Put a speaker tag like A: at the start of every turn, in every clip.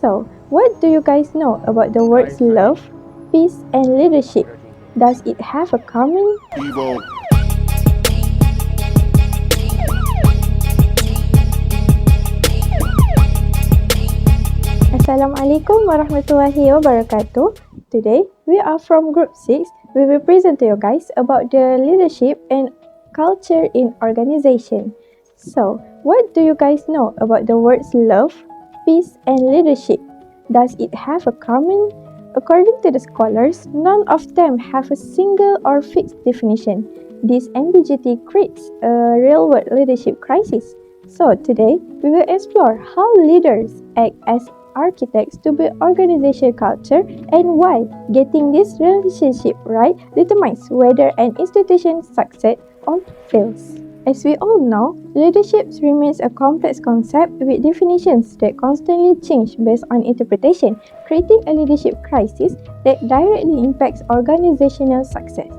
A: So, what do you guys know about the words love, peace, and leadership? Does it have a common?
B: Evil.
A: Assalamualaikum warahmatullahi wabarakatuh. Today, we are from Group 6. We will present to you guys about the leadership and culture in organization. So, what do you guys know about the words love, peace, and leadership? Does it have a common? According to the scholars, none of them have a single or fixed definition. This ambiguity creates a real-world leadership crisis. So today, we will explore how leaders act as architects to build organizational culture and why getting this relationship right determines whether an institution succeeds or fails. As we all know, leadership remains a complex concept with definitions that constantly change based on interpretation, creating a leadership crisis that directly impacts organizational success.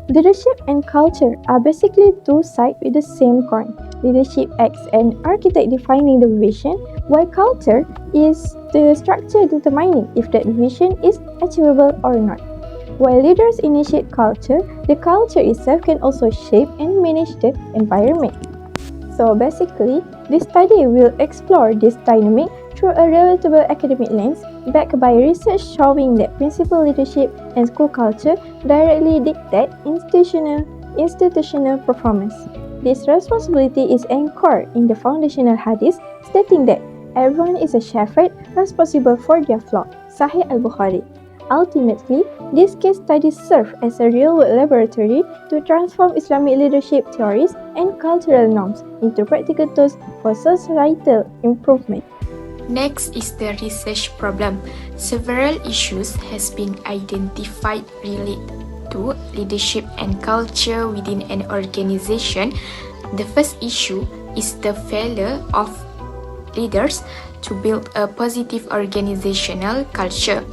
A: Leadership and culture are basically two sides with the same coin. Leadership acts as an architect defining the vision, while culture is the structure determining if that vision is achievable or not. While leaders initiate culture, the culture itself can also shape and manage the environment. So basically, this study will explore this dynamic through a relatable academic lens, backed by research showing that principal leadership and school culture directly dictate institutional performance. This responsibility is anchored in the foundational hadith, stating that everyone is a shepherd responsible for their flock. Sahih al-Bukhari. Ultimately, these case studies serve as a real-world laboratory to transform Islamic leadership theories and cultural norms into practical tools for societal improvement.
C: Next is the research problem. Several issues has been identified related to leadership and culture within an organization. The first issue is the failure of leaders to build a positive organizational culture.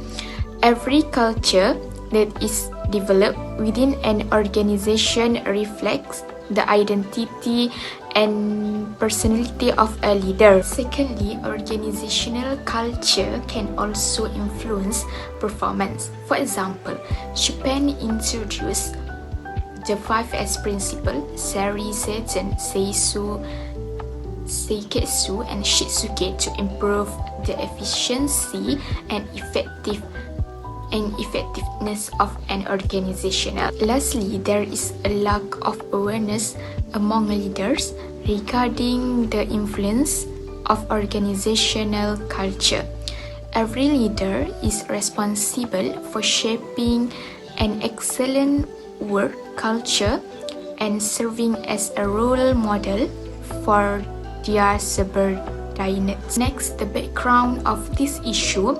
C: Every culture that is developed within an organization reflects the identity and personality of a leader. Secondly, organizational culture can also influence performance. For example, Japan introduced the 5S principle, Sari, Seizen, Seisu, Seiketsu, and Shitsuke to improve the efficiency and effectiveness of an organization. Lastly, there is a lack of awareness among leaders regarding the influence of organizational culture. Every leader is responsible for shaping an excellent work culture and serving as a role model for their subordinates. Next, the background of this issue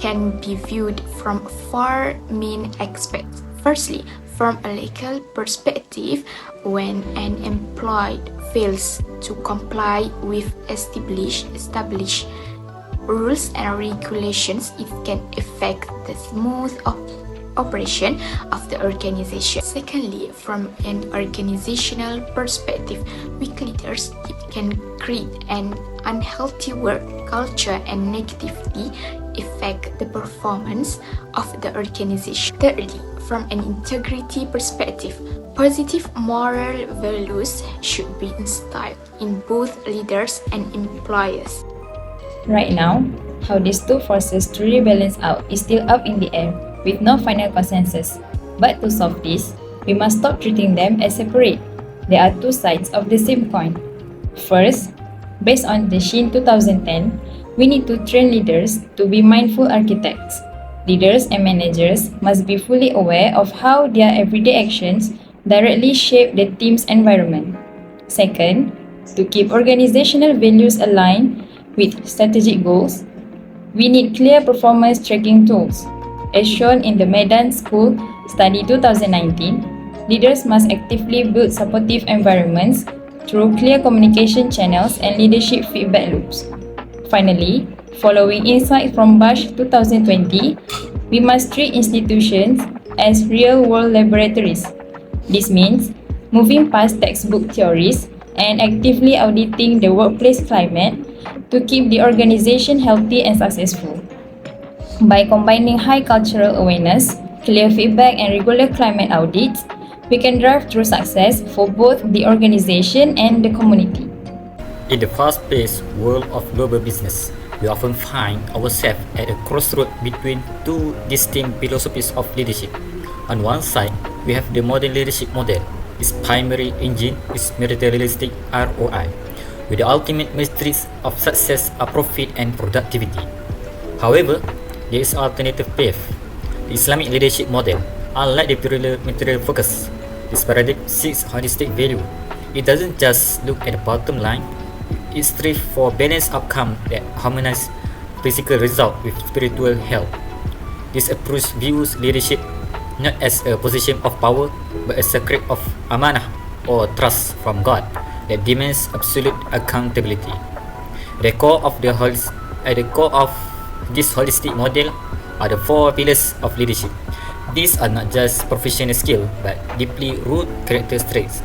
C: can be viewed from four main aspects. Firstly, from a legal perspective, when an employee fails to comply with established rules and regulations, it can affect the smooth operation of the organization. Secondly, from an organizational perspective, weak leaders, it can create an unhealthy work culture and negatively affect the performance of the organization. Thirdly, from an integrity perspective, positive moral values should be instilled in both leaders and employees.
D: Right now, how these two forces truly balance out is still up in the air, with no final consensus. But to solve this, we must stop treating them as separate. They are two sides of the same coin. First, based on the Shin 2010, we need to train leaders to be mindful architects. Leaders and managers must be fully aware of how their everyday actions directly shape the team's environment. Second, to keep organizational values aligned with strategic goals, we need clear performance tracking tools. As shown in the Medan School Study 2019, leaders must actively build supportive environments through clear communication channels and leadership feedback loops. Finally, following insights from Bash 2020, we must treat institutions as real-world laboratories. This means moving past textbook theories and actively auditing the workplace climate to keep the organization healthy and successful. By combining high cultural awareness, clear feedback, and regular climate audits, we can drive through success for both the organization and the community.
B: In the fast-paced world of global business, we often find ourselves at a crossroad between two distinct philosophies of leadership. On one side, we have the modern leadership model. Its primary engine is materialistic ROI, with the ultimate metrics of success are profit and productivity. However, there is an alternative path. The Islamic leadership model, unlike the purely material focus, this paradigm seeks holistic value. It doesn't just look at the bottom line, it strives for balanced outcomes that harmonize physical results with spiritual health. This approach views leadership not as a position of power, but a secret of amanah or trust from God that demands absolute accountability. At the core of this holistic model are the four pillars of leadership. These are not just professional skills, but deeply rooted character traits.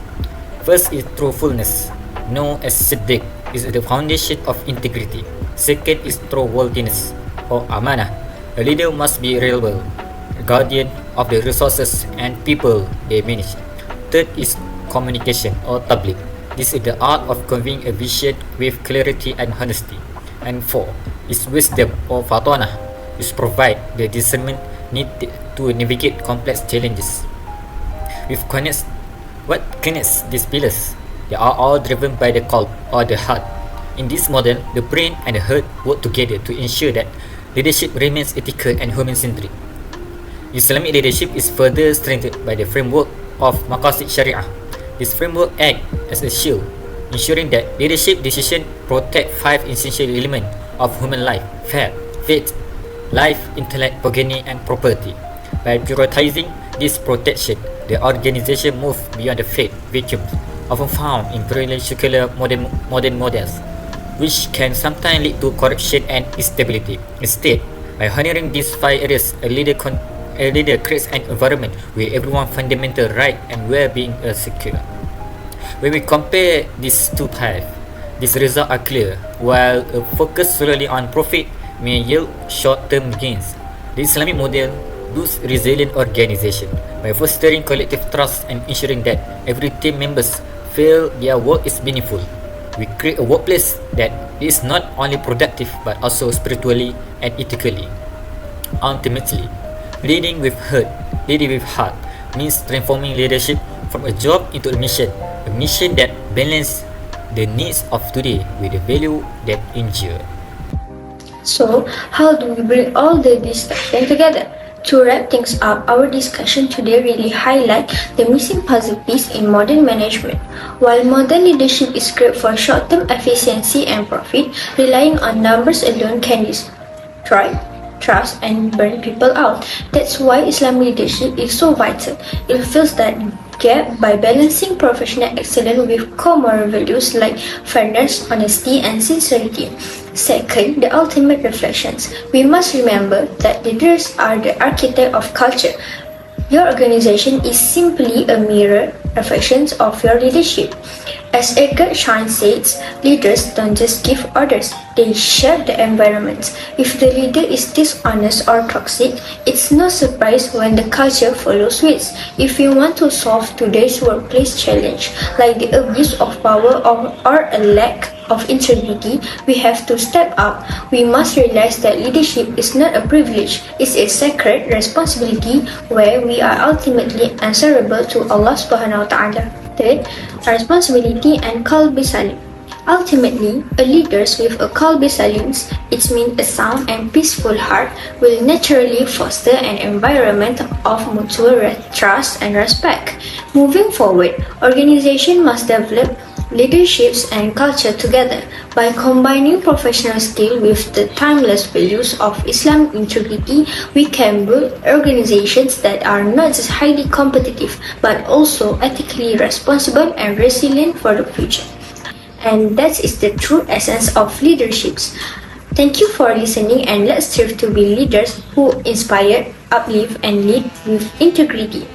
B: First is truthfulness, known as Siddiq, is the foundation of integrity. Second is trustworthiness, or amanah. A leader must be reliable, guardian of the resources and people they manage. Third is communication, or tabligh. This is the art of conveying a vision with clarity and honesty. And four is wisdom, or fatanah, which provide the discernment needed to navigate complex challenges. What connects these pillars? They are all driven by the qalb, or the heart. In this model, the brain and the heart work together to ensure that leadership remains ethical and human-centric. Islamic leadership is further strengthened by the framework of Maqasid Sharia. This framework acts as a shield, ensuring that leadership decisions protect five essential elements of human life: faith, life, intellect, progeny, and property. By prioritizing this protection, the organization moves beyond the faith vacuums often found in purely secular modern models, which can sometimes lead to corruption and instability. Instead, by honoring these five areas, a leader creates an environment where everyone's fundamental right and well-being are secure. When we compare these two paths, these results are clear. While a focus solely on profit may yield short-term gains, the Islamic model builds resilient organization by fostering collective trust and ensuring that every team members feel their work is meaningful. We create a workplace that is not only productive but also spiritually and ethically. Ultimately, leading with heart means transforming leadership from a job into a mission that balances the needs of today with the value that endure.
E: So, how do we bring all these things together? To wrap things up, our discussion today really highlight the missing puzzle piece in modern management. While modern leadership is great for short-term efficiency and profit, relying on numbers alone can destroy trust and burn people out. That's why Islamic leadership is so vital. It fills that gap by balancing professional excellence with core moral values like fairness, honesty, and sincerity. Second, the ultimate reflections. We must remember that leaders are the architect of culture. Your organization is simply a mirror reflection of your leadership. As Edgar Schein says, leaders don't just give orders, they shape the environment. If the leader is dishonest or toxic, it's no surprise when the culture follows suit. If we want to solve today's workplace challenge, like the abuse of power or a lack of integrity, we have to step up. We must realize that leadership is not a privilege, it's a sacred responsibility where we are ultimately answerable to Allah subhanahu wa ta'ala. Third, responsibility and qalbi salim. Ultimately, a leader with a qalbi salim, it means a sound and peaceful heart, will naturally foster an environment of mutual trust and respect. Moving forward, organization must develop leaderships and culture together. By combining professional skill with the timeless values of Islamic integrity, we can build organizations that are not just highly competitive, but also ethically responsible and resilient for the future. And that is the true essence of leaderships. Thank you for listening, and let's strive to be leaders who inspire, uplift, and lead with integrity.